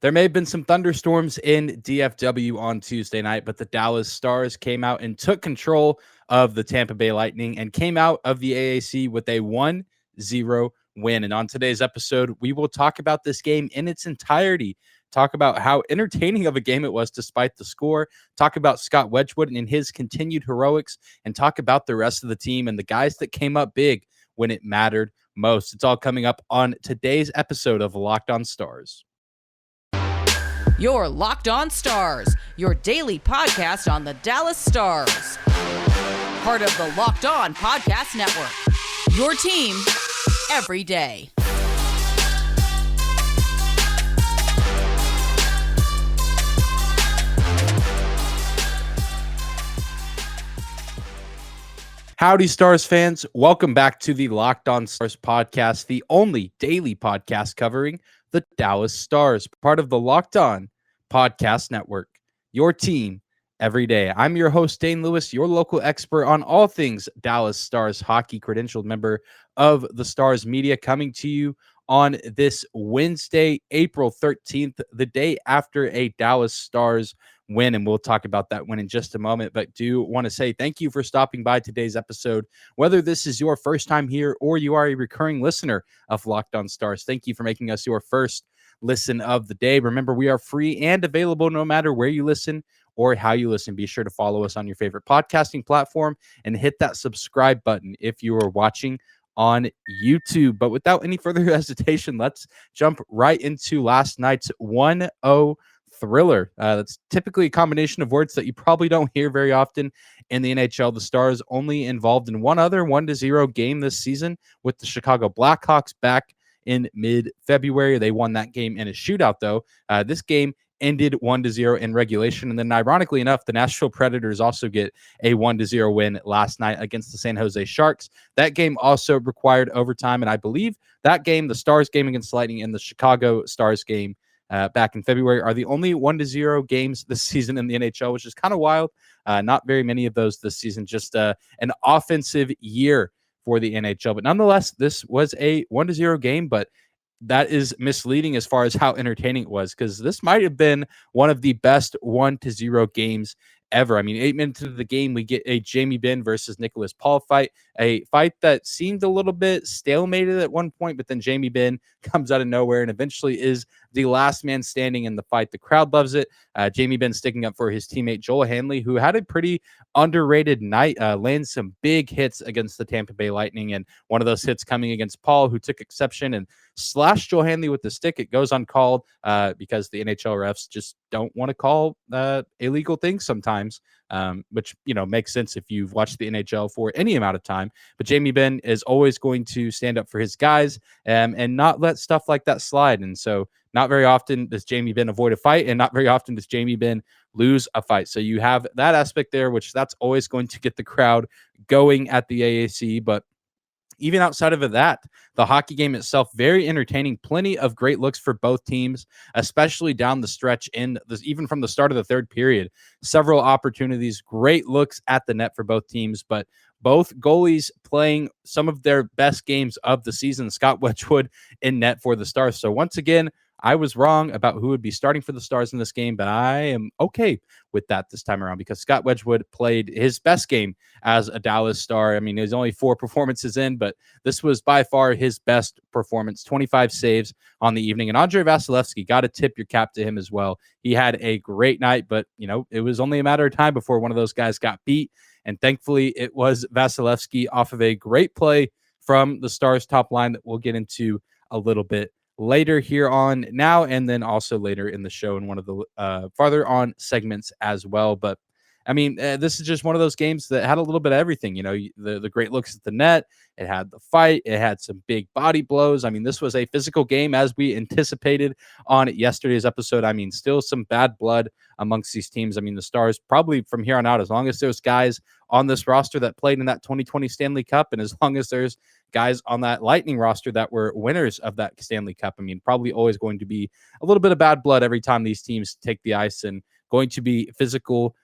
There may have been some thunderstorms in DFW on Tuesday night, but the Dallas Stars came out and took control of the Tampa Bay Lightning and came out of the AAC with a 1-0 win. And on today's episode, we will talk about this game in its entirety, talk about how entertaining of a game it was despite the score, talk about Scott Wedgewood and his continued heroics, and talk about the rest of the team and the guys that came up big when it mattered most. It's all coming up on today's episode of Locked On Stars. Your Locked On Stars, your daily podcast on the Dallas Stars. Part of the Locked On Podcast Network. Your team every day. Howdy, Stars fans. Welcome back to the Locked On Stars podcast, the only daily podcast covering the Dallas Stars, part of the Locked On Podcast Network, your team every day. I'm your host, Dane Lewis, your local expert on all things Dallas Stars hockey, credentialed member of the Stars Media, coming to you on this Wednesday, April 13th, the day after a Dallas Stars win, and we'll talk about that win in just a moment. But do want to say thank you for stopping by today's episode. Whether this is your first time here or you are a recurring listener of Locked On Stars, thank you for making us your first listen of the day. Remember, we are free and available no matter where you listen or how you listen. Be sure to follow us on your favorite podcasting platform and hit that subscribe button if you are watching on YouTube. But without any further hesitation, let's jump right into last night's 1-0 thriller. That's typically a combination of words that you probably don't hear very often in the NHL. The Stars only involved in one other 1-0 game this season with the Chicago Blackhawks back in mid-February. They won that game in a shootout, though. This game ended 1-0 in regulation. And then, ironically enough, the Nashville Predators also get a 1-0 win last night against the San Jose Sharks. That game also required overtime. And I believe that game, the Stars game against Lightning and the Chicago Stars game back in February, are the only 1-0 games this season in the NHL, which is kind of wild. Not very many of those this season, just an offensive year for the NHL. But nonetheless, this was a 1-0 game, but that is misleading as far as how entertaining it was, because this might have been one of the best 1-0 games ever. I mean, 8 minutes into the game, we get a Jamie Benn versus Nicholas Paul fight, a fight that seemed a little bit stalemated at one point, but then Jamie Benn comes out of nowhere and eventually is the last man standing in the fight. The crowd loves it. Jamie Benn sticking up for his teammate Joel Hanley, who had a pretty underrated night, lands some big hits against the Tampa Bay Lightning, and one of those hits coming against Paul, who took exception and slashed Joel Hanley with the stick. It goes uncalled because the NHL refs just don't want to call illegal things sometimes, which, makes sense if you've watched the NHL for any amount of time. But Jamie Benn is always going to stand up for his guys and not let stuff like that slide. And so not very often does Jamie Benn avoid a fight, and not very often does Jamie Benn lose a fight. So you have that aspect there, which that's always going to get the crowd going at the AAC. But even outside of that, the hockey game itself, very entertaining. Plenty of great looks for both teams, especially down the stretch even from the start of the third period. Several opportunities, great looks at the net for both teams, but both goalies playing some of their best games of the season. Scott Wedgewood in net for the Stars. So once again, I was wrong about who would be starting for the Stars in this game, but I am okay with that this time around because Scott Wedgewood played his best game as a Dallas Star. I mean, there's only 4 performances in, but this was by far his best performance. 25 saves on the evening. And Andrei Vasilevskiy, got to tip your cap to him as well. He had a great night, but, it was only a matter of time before one of those guys got beat. And thankfully, it was Vasilevskiy off of a great play from the Stars top line that we'll get into a little bit later here on now, and then also later in the show in one of the farther on segments as well. But I mean, this is just one of those games that had a little bit of everything. The great looks at the net. It had the fight. It had some big body blows. I mean, this was a physical game as we anticipated on yesterday's episode. I mean, still some bad blood amongst these teams. I mean, the Stars probably from here on out, as long as there's guys on this roster that played in that 2020 Stanley Cup, and as long as there's guys on that Lightning roster that were winners of that Stanley Cup, I mean, probably always going to be a little bit of bad blood every time these teams take the ice, and going to be physical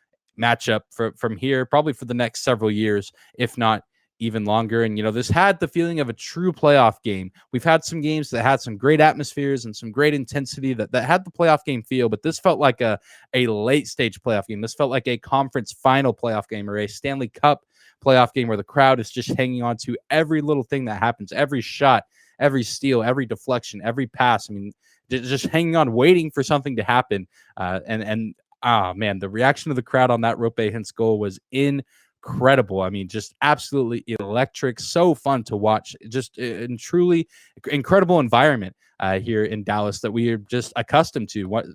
matchup from here, probably for the next several years, if not even longer. And, this had the feeling of a true playoff game. We've had some games that had some great atmospheres and some great intensity that had the playoff game feel, but this felt like a late stage playoff game. This felt like a conference final playoff game or a Stanley Cup playoff game where the crowd is just hanging on to every little thing that happens, every shot, every steal, every deflection, every pass. I mean, just hanging on, waiting for something to happen. Man, the reaction of the crowd on that Roope Hintz goal was incredible. I mean, just absolutely electric. So fun to watch. Just a truly incredible environment here in Dallas that we are just accustomed to. What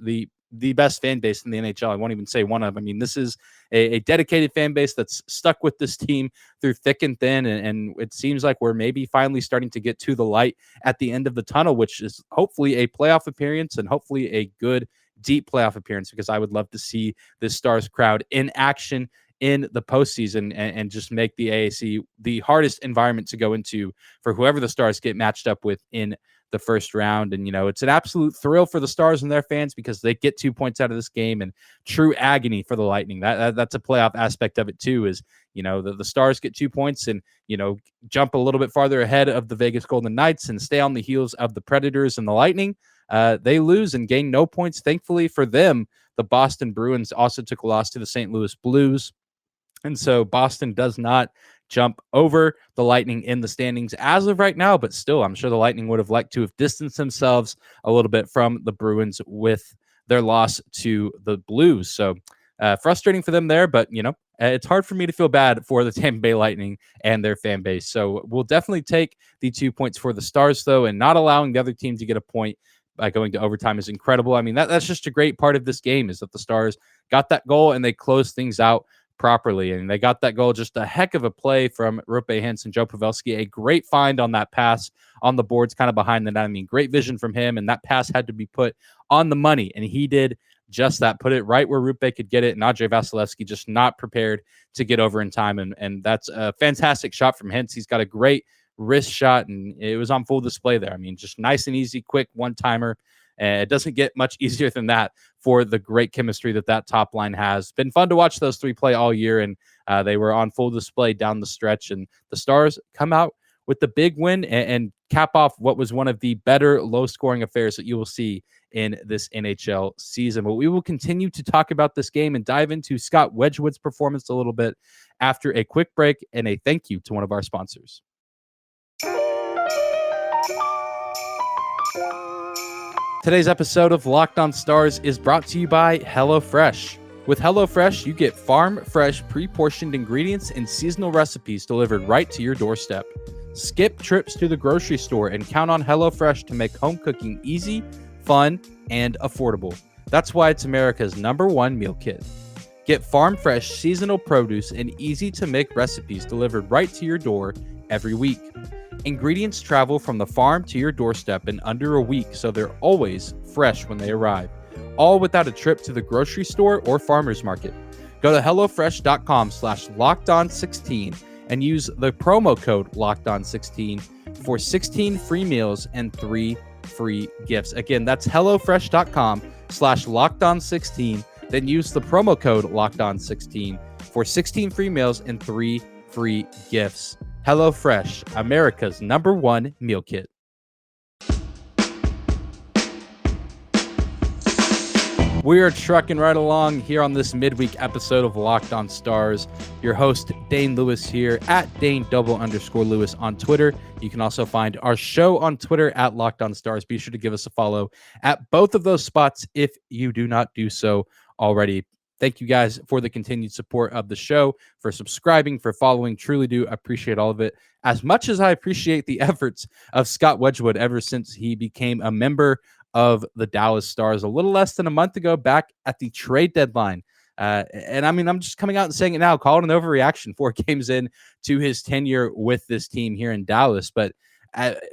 the best fan base in the NHL. I won't even say one of. I mean, this is a dedicated fan base that's stuck with this team through thick and thin, and it seems like we're maybe finally starting to get to the light at the end of the tunnel, which is hopefully a playoff appearance and hopefully a good, deep playoff appearance, because I would love to see this Stars crowd in action in the postseason and just make the AAC the hardest environment to go into for whoever the Stars get matched up with in the first round. And, it's an absolute thrill for the Stars and their fans because they get 2 points out of this game, and true agony for the Lightning. That's a playoff aspect of it too, is, the Stars get 2 points and, jump a little bit farther ahead of the Vegas Golden Knights and stay on the heels of the Predators and the Lightning. They lose and gain no points. Thankfully for them, the Boston Bruins also took a loss to the St. Louis Blues. And so Boston does not jump over the Lightning in the standings as of right now, but still, I'm sure the Lightning would have liked to have distanced themselves a little bit from the Bruins with their loss to the Blues. So frustrating for them there, but, it's hard for me to feel bad for the Tampa Bay Lightning and their fan base. So we'll definitely take the 2 points for the Stars, though, and not allowing the other team to get a point by going to overtime is incredible. I mean, that's just a great part of this game, is that the Stars got that goal and they closed things out properly. And they got that goal, just a heck of a play from Roope Hintz and Joe Pavelski. A great find on that pass on the boards, kind of behind the net. I mean, great vision from him. And that pass had to be put on the money. And he did just that, put it right where Roope could get it. And Andrei Vasilevskiy just not prepared to get over in time. And that's a fantastic shot from Hintz. He's got a great wrist shot, and it was on full display there. I mean, just nice and easy, quick one-timer. It doesn't get much easier than that for the great chemistry that top line has. Been fun to watch those three play all year, and they were on full display down the stretch. And the Stars come out with the big win and cap off what was one of the better low-scoring affairs that you will see in this NHL season. But we will continue to talk about this game and dive into Scott Wedgewood's performance a little bit after a quick break and a thank you to one of our sponsors. Today's episode of Locked On Stars is brought to you by HelloFresh. With HelloFresh, you get farm-fresh, pre-portioned ingredients and seasonal recipes delivered right to your doorstep. Skip trips to the grocery store and count on HelloFresh to make home cooking easy, fun, and affordable. That's why it's America's #1 meal kit. Get farm-fresh, seasonal produce and easy-to-make recipes delivered right to your door every week. Ingredients travel from the farm to your doorstep in under a week, so they're always fresh when they arrive, all without a trip to the grocery store or farmer's market. Go to HelloFresh.com/LockedOn16 and use the promo code LockedOn16 for 16 free meals and 3 free gifts. Again, that's HelloFresh.com/LockedOn16. Then use the promo code LockedOn16 for 16 free meals and 3 free gifts. HelloFresh, America's #1 meal kit. We are trucking right along here on this midweek episode of Locked On Stars. Your host, Dane Lewis here at Dane_Lewis on Twitter. You can also find our show on Twitter at Locked On Stars. Be sure to give us a follow at both of those spots if you do not do so already. Thank you guys for the continued support of the show, for subscribing, for following. Truly do appreciate all of it, as much as I appreciate the efforts of Scott Wedgewood ever since he became a member of the Dallas Stars a little less than a month ago, back at the trade deadline. And I mean, I'm just coming out and saying it now, call it an overreaction 4 games in to his tenure with this team here in Dallas. But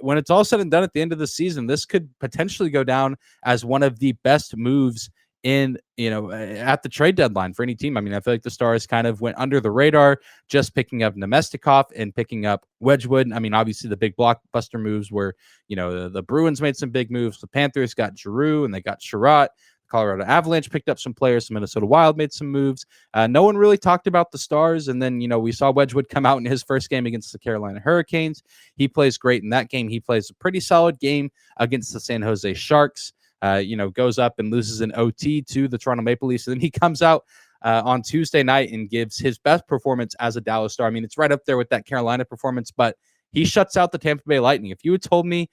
when it's all said and done at the end of the season, this could potentially go down as one of the best moves in, at the trade deadline for any team. I mean, I feel like the Stars kind of went under the radar, just picking up Nemestikov and picking up Wedgewood. I mean, obviously the big blockbuster moves were, the Bruins made some big moves. The Panthers got Giroux and they got Sherratt. Colorado Avalanche picked up some players. The Minnesota Wild made some moves. No one really talked about the Stars. And then, we saw Wedgewood come out in his first game against the Carolina Hurricanes. He plays great in that game. He plays a pretty solid game against the San Jose Sharks. Goes up and loses an OT to the Toronto Maple Leafs. And then he comes out on Tuesday night and gives his best performance as a Dallas Star. I mean, it's right up there with that Carolina performance, but he shuts out the Tampa Bay Lightning. If you had told me,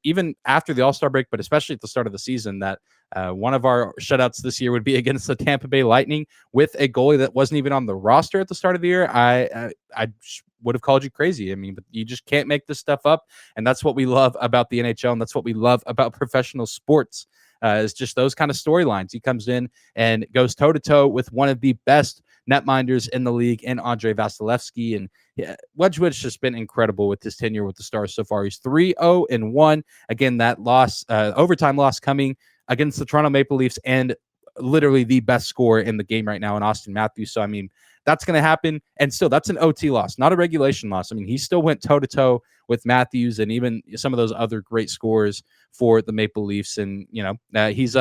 even after the All-Star break, but especially at the start of the season, that one of our shutouts this year would be against the Tampa Bay Lightning with a goalie that wasn't even on the roster at the start of the year, I would have called you crazy. I mean, but you just can't make this stuff up, and that's what we love about the NHL, and that's what we love about professional sports. Is just those kind of storylines. He comes in and goes toe-to-toe with one of the best netminders in the league in Andrei Vasilevskiy. And Wedgewood's just been incredible with his tenure with the Stars so far. He's 3-0-1. Again, that overtime loss coming against the Toronto Maple Leafs and literally the best scorer in the game right now in Austin Matthews. So, I mean, that's going to happen. And still, that's an OT loss, not a regulation loss. I mean, he still went toe-to-toe with Matthews and even some of those other great scorers for the Maple Leafs. And, he's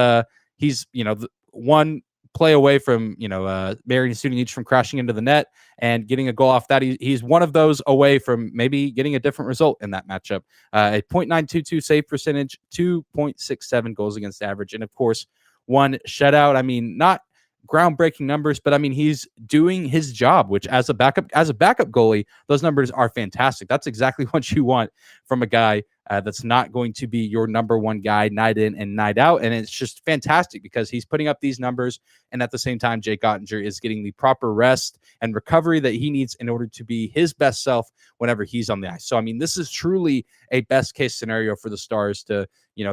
one play away from, Marian Studenic from crashing into the net and getting a goal off that. He's one of those away from maybe getting a different result in that matchup. A .922 save percentage, 2.67 goals against average. And, of course, one shutout. I mean, not groundbreaking numbers, but I mean, he's doing his job, which as a backup goalie, those numbers are fantastic. That's exactly what you want from a guy that's not going to be your number one guy night in and night out. And it's just fantastic because he's putting up these numbers. And at the same time, Jake Ottinger is getting the proper rest and recovery that he needs in order to be his best self whenever he's on the ice. So, I mean, this is truly a best case scenario for the Stars to,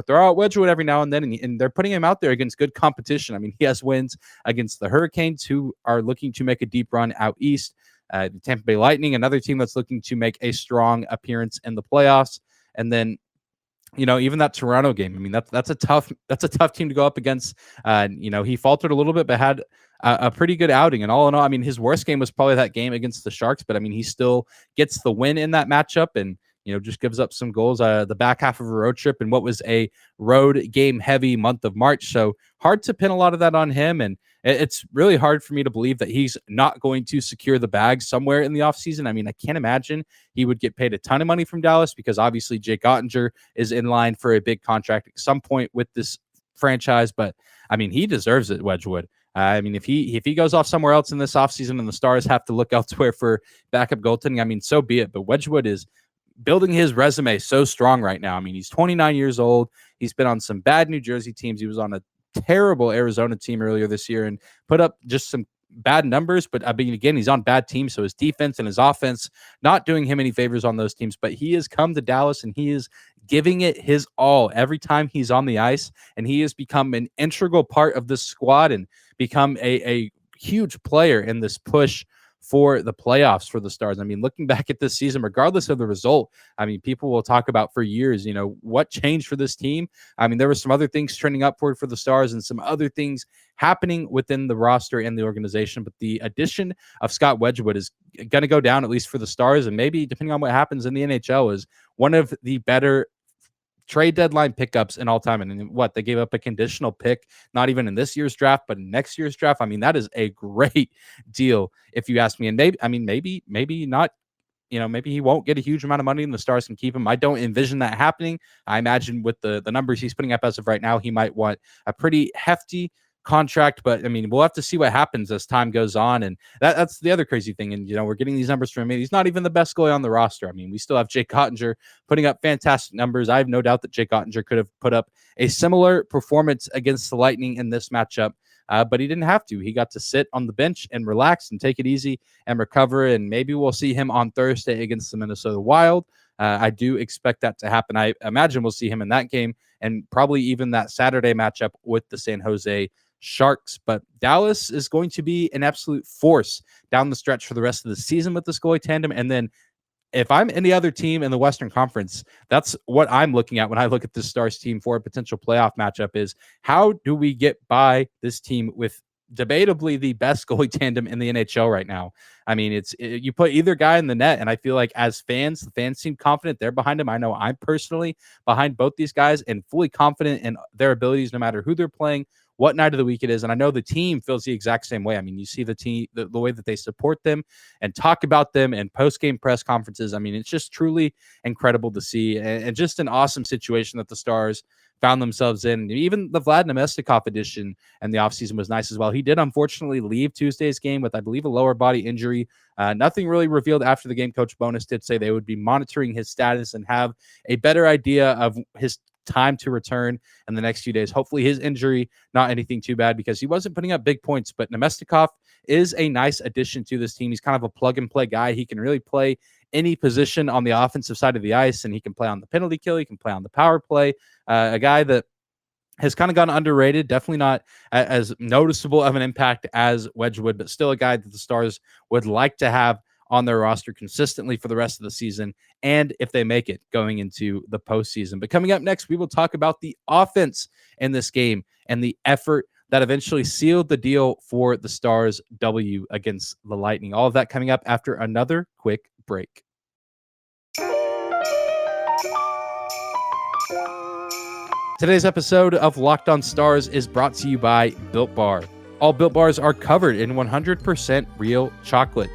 throw out Wedgewood every now and then. And they're putting him out there against good competition. I mean, he has wins against the Hurricanes, who are looking to make a deep run out east. The Tampa Bay Lightning, another team that's looking to make a strong appearance in the playoffs. And then, even that Toronto game. I mean, that's a tough team to go up against. He faltered a little bit, but had a pretty good outing. And all in all, I mean, his worst game was probably that game against the Sharks. But I mean, he still gets the win in that matchup, and just gives up some goals. The back half of a road trip and what was a road game heavy month of March. So hard to pin a lot of that on him. And it's really hard for me to believe that he's not going to secure the bag somewhere in the offseason. I mean, I can't imagine he would get paid a ton of money from Dallas because obviously Jake Ottinger is in line for a big contract at some point with this franchise. But I mean, he deserves it, Wedgewood. I mean, if he goes off somewhere else in this offseason and the Stars have to look elsewhere for backup goaltending, I mean, so be it. But Wedgewood is building his resume so strong right now. I mean, he's 29 years old. He's been on some bad New Jersey teams. He was on a terrible Arizona team earlier this year and put up just some bad numbers. But I mean, again, he's on bad teams. So his defense and his offense not doing him any favors on those teams. But he has come to Dallas and he is giving it his all every time he's on the ice. And he has become an integral part of this squad and become a huge player in this push for the playoffs for the Stars. I mean, looking back at this season, regardless of the result, I mean, people will talk about for years, what changed for this team. I mean, there were some other things trending upward for the Stars and some other things happening within the roster and the organization. But the addition of Scott Wedgewood is going to go down, at least for the Stars, and maybe depending on what happens in the NHL, is one of the better trade deadline pickups in all time. And what, they gave up a conditional pick, not even in this year's draft, but in next year's draft. I mean, that is a great deal if you ask me. And maybe not, maybe he won't get a huge amount of money and the Stars can keep him. I don't envision that happening. I imagine with the numbers he's putting up as of right now, he might want a pretty hefty contract, but I mean, we'll have to see what happens as time goes on. And that's the other crazy thing. And, we're getting these numbers from him. He's not even the best goalie on the roster. I mean, we still have Jake Ottinger putting up fantastic numbers. I have no doubt that Jake Ottinger could have put up a similar performance against the Lightning in this matchup, but he didn't have to. He got to sit on the bench and relax and take it easy and recover. And maybe we'll see him on Thursday against the Minnesota Wild. I do expect that to happen. I imagine we'll see him in that game and probably even that Saturday matchup with the San Jose Sharks. But Dallas is going to be an absolute force down the stretch for the rest of the season with this goalie tandem. And then if I'm any other team in the Western Conference, that's what I'm looking at when I look at this Stars team for a potential playoff matchup is how do we get by this team with debatably the best goalie tandem in the NHL right now. I mean, you put either guy in the net, and I feel like as fans, the fans seem confident they're behind him. I know I'm personally behind both these guys and fully confident in their abilities no matter who they're playing, what night of the week it is. And I know the team feels the exact same way. I mean, you see the team, the way that they support them and talk about them and post-game press conferences. I mean, it's just truly incredible to see, and just an awesome situation that the Stars found themselves in. Even the Vlad Namestnikov edition and the offseason was nice as well. He did unfortunately leave Tuesday's game with, I believe, a lower body injury. Nothing really revealed after the game. Coach Bowness did say they would be monitoring his status and have a better idea of his time to return in the next few days. Hopefully his injury, not anything too bad, because he wasn't putting up big points. But Namestnikov is a nice addition to this team. He's kind of a plug-and-play guy. He can really play any position on the offensive side of the ice, and he can play on the penalty kill. He can play on the power play. A guy that has kind of gone underrated, definitely not as noticeable of an impact as Wedgewood, but still a guy that the Stars would like to have on their roster consistently for the rest of the season, and if they make it going into the postseason. But coming up next, we will talk about the offense in this game and the effort that eventually sealed the deal for the Stars' W against the Lightning. All of that coming up after another quick break. Today's episode of Locked On Stars is brought to you by Built Bar. All Built Bars are covered in 100% real chocolate.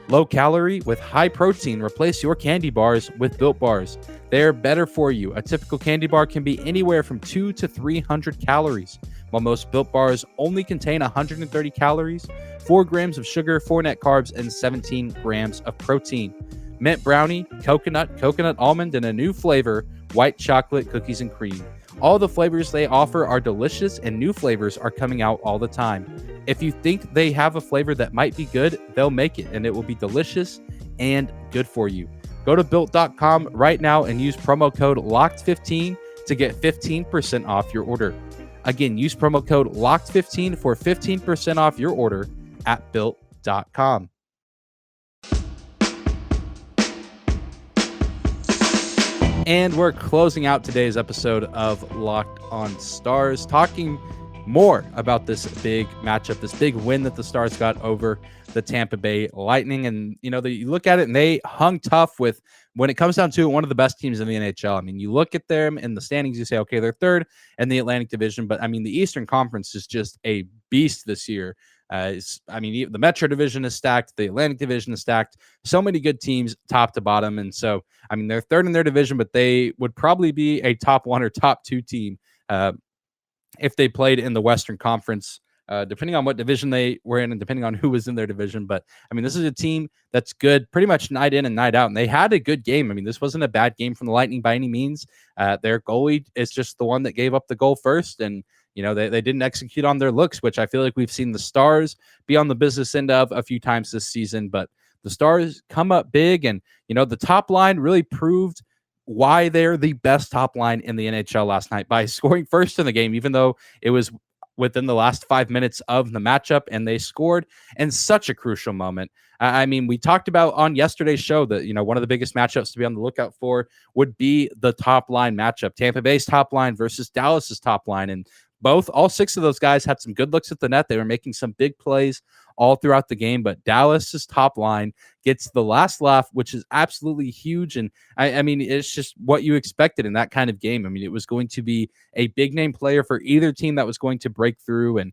Low calorie with high protein. Replace your candy bars with Built Bars. They are better for you. A typical candy bar can be anywhere from 200 to 300 calories, while most Built Bars only contain 130 calories, 4 grams of sugar, 4 net carbs, and 17 grams of protein. Mint brownie, coconut almond, and a new flavor, white chocolate cookies and cream. All the flavors they offer are delicious, and new flavors are coming out all the time. If you think they have a flavor that might be good, they'll make it, and it will be delicious and good for you. Go to Built.com right now and use promo code LOCKED15 to get 15% off your order. Again, use promo code LOCKED15 for 15% off your order at Built.com. And we're closing out today's episode of Locked On Stars, talking more about this big matchup, this big win that the Stars got over the Tampa Bay Lightning. And, you look at it and they hung tough with, when it comes down to it, one of the best teams in the NHL. I mean, you look at them in the standings, you say, okay, they're third in the Atlantic Division. But, I mean, the Eastern Conference is just a beast this year. The Metro Division is stacked. The Atlantic Division is stacked. So many good teams top to bottom. And so, I mean, they're third in their division, but they would probably be a top 1 or top 2 team if they played in the Western Conference, depending on what division they were in and depending on who was in their division. But, I mean, this is a team that's good pretty much night in and night out. And they had a good game. I mean, this wasn't a bad game from the Lightning by any means. Their goalie is just the one that gave up the goal first. And, they didn't execute on their looks, which I feel like we've seen the Stars be on the business end of a few times this season. But the Stars come up big, and, the top line really proved why they're the best top line in the NHL last night by scoring first in the game, even though it was within the last 5 minutes of the matchup, and they scored in such a crucial moment. I mean, we talked about on yesterday's show that, one of the biggest matchups to be on the lookout for would be the top line matchup, Tampa Bay's top line versus Dallas's top line. And all 6 of those guys had some good looks at the net. They were making some big plays all throughout the game, but Dallas's top line gets the last laugh, which is absolutely huge. And I mean, it's just what you expected in that kind of game. I mean, it was going to be a big name player for either team that was going to break through. And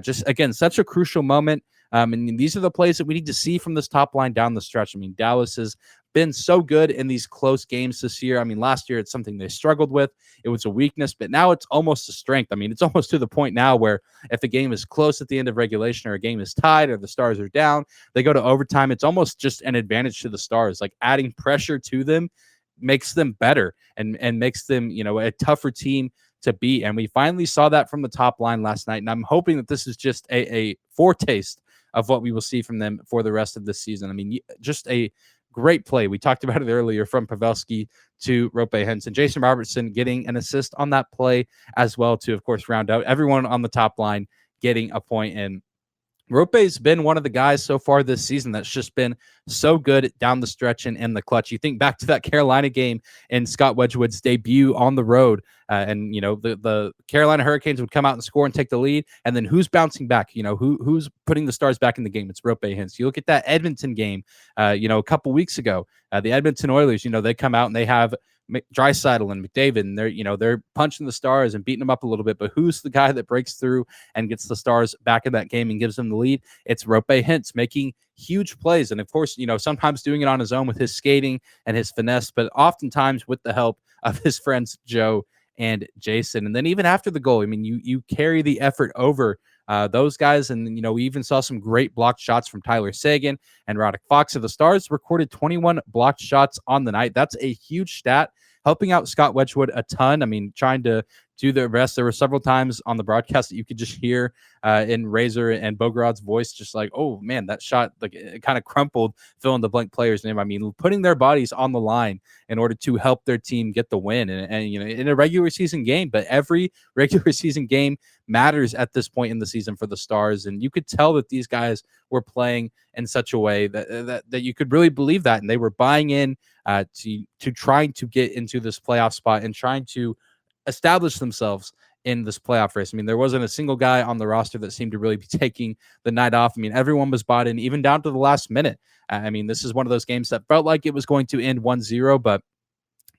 just, again, such a crucial moment. And these are the plays that we need to see from this top line down the stretch. I mean, Dallas has been so good in these close games this year. I mean, last year it's something they struggled with. It was a weakness, but now it's almost a strength. I mean, it's almost to the point now where if a game is close at the end of regulation or a game is tied or the Stars are down, they go to overtime. It's almost just an advantage to the Stars. Like, adding pressure to them makes them better and makes them, a tougher team to beat. And we finally saw that from the top line last night. And I'm hoping that this is just a foretaste of what we will see from them for the rest of this season. I mean, just a great play. We talked about it earlier, from Pavelski to Roope Hintz, and Jason Robertson getting an assist on that play as well to, of course, round out everyone on the top line getting a point. And Roope's been one of the guys so far this season that's just been so good down the stretch and in the clutch. You think back to that Carolina game and Scott Wedgewood's debut on the road, and the Carolina Hurricanes would come out and score and take the lead, and then who's bouncing back? Who's putting the Stars back in the game? It's Roope Hintz. You look at that Edmonton game, a couple weeks ago, the Edmonton Oilers. They come out and they have Draisaitl and McDavid, and they're punching the Stars and beating them up a little bit. But who's the guy that breaks through and gets the Stars back in that game and gives them the lead? It's Roope Hintz making huge plays, and of course, sometimes doing it on his own with his skating and his finesse, but oftentimes with the help of his friends Joe and Jason. And then even after the goal, I mean, you carry the effort over those guys. And, we even saw some great blocked shots from Tyler Seguin and Radek Fox. The Stars recorded 21 blocked shots on the night. That's a huge stat, helping out Scott Wedgewood a ton. I mean, trying to do the rest. There were several times on the broadcast that you could just hear in Razor and Bogorod's voice, just like, oh man, that shot, like it kind of crumpled fill in the blank player's name. I mean, putting their bodies on the line in order to help their team get the win. And in a regular season game, but every regular season game matters at this point in the season for the Stars. And you could tell that these guys were playing in such a way that you could really believe that. And they were buying in to trying to get into this playoff spot and trying to establish themselves in this playoff race. I mean, there wasn't a single guy on the roster that seemed to really be taking the night off. I mean, everyone was bought in, even down to the last minute. I mean, this is one of those games that felt like it was going to end 1-0, but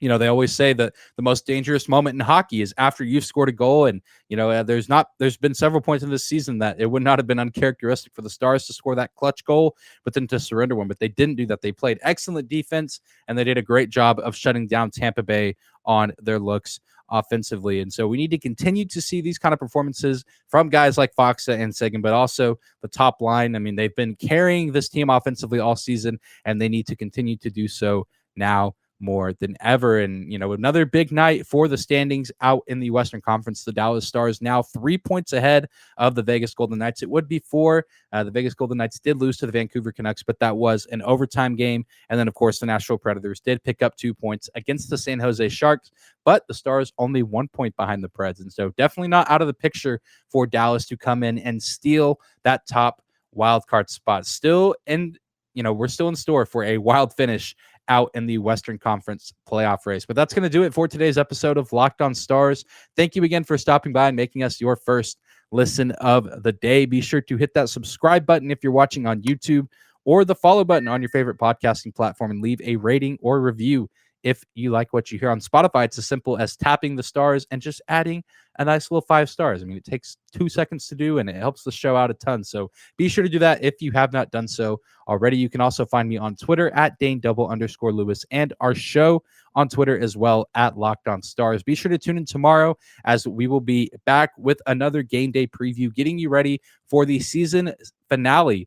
they always say that the most dangerous moment in hockey is after you've scored a goal. And, there's been several points in this season that it would not have been uncharacteristic for the Stars to score that clutch goal, but then to surrender one. But they didn't do that. They played excellent defense, and they did a great job of shutting down Tampa Bay on their looks offensively. And so we need to continue to see these kind of performances from guys like Foxa and Seguin, but also the top line. I mean, they've been carrying this team offensively all season, and they need to continue to do so now more than ever. And another big night for the standings out in the Western Conference. The Dallas Stars now 3 points ahead of the Vegas Golden Knights. It would be 4. The Vegas Golden Knights did lose to the Vancouver Canucks, but that was an overtime game. And then, of course, the Nashville Predators did pick up 2 points against the San Jose Sharks, but the Stars only 1 point behind the Preds. And so definitely not out of the picture for Dallas to come in and steal that top wild card spot. Still, and we're still in store for a wild finish out in the Western Conference playoff race. But that's going to do it for today's episode of Locked On Stars. Thank you again for stopping by and making us your first listen of the day. Be sure to hit that subscribe button if you're watching on YouTube, or the follow button on your favorite podcasting platform, and leave a rating or review if you like what you hear. On Spotify, it's as simple as tapping the stars and just adding a nice little 5 stars. I mean, it takes 2 seconds to do, and it helps the show out a ton. So be sure to do that if you have not done so already. You can also find me on Twitter at Dane_Lewis, and our show on Twitter as well at Locked On Stars. Be sure to tune in tomorrow, as we will be back with another game day preview, getting you ready for the season finale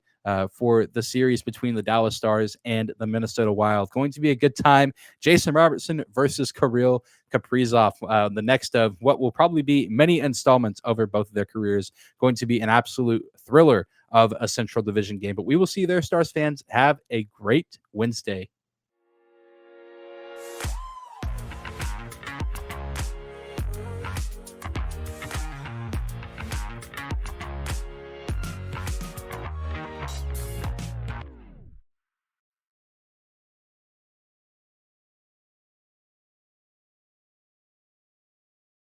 for the series between the Dallas Stars and the Minnesota Wild. Going to be a good time. Jason Robertson versus Kirill Kaprizov, the next of what will probably be many installments over both of their careers. Going to be an absolute thriller of a Central Division game. But we will see you there, Stars fans. Have a great Wednesday.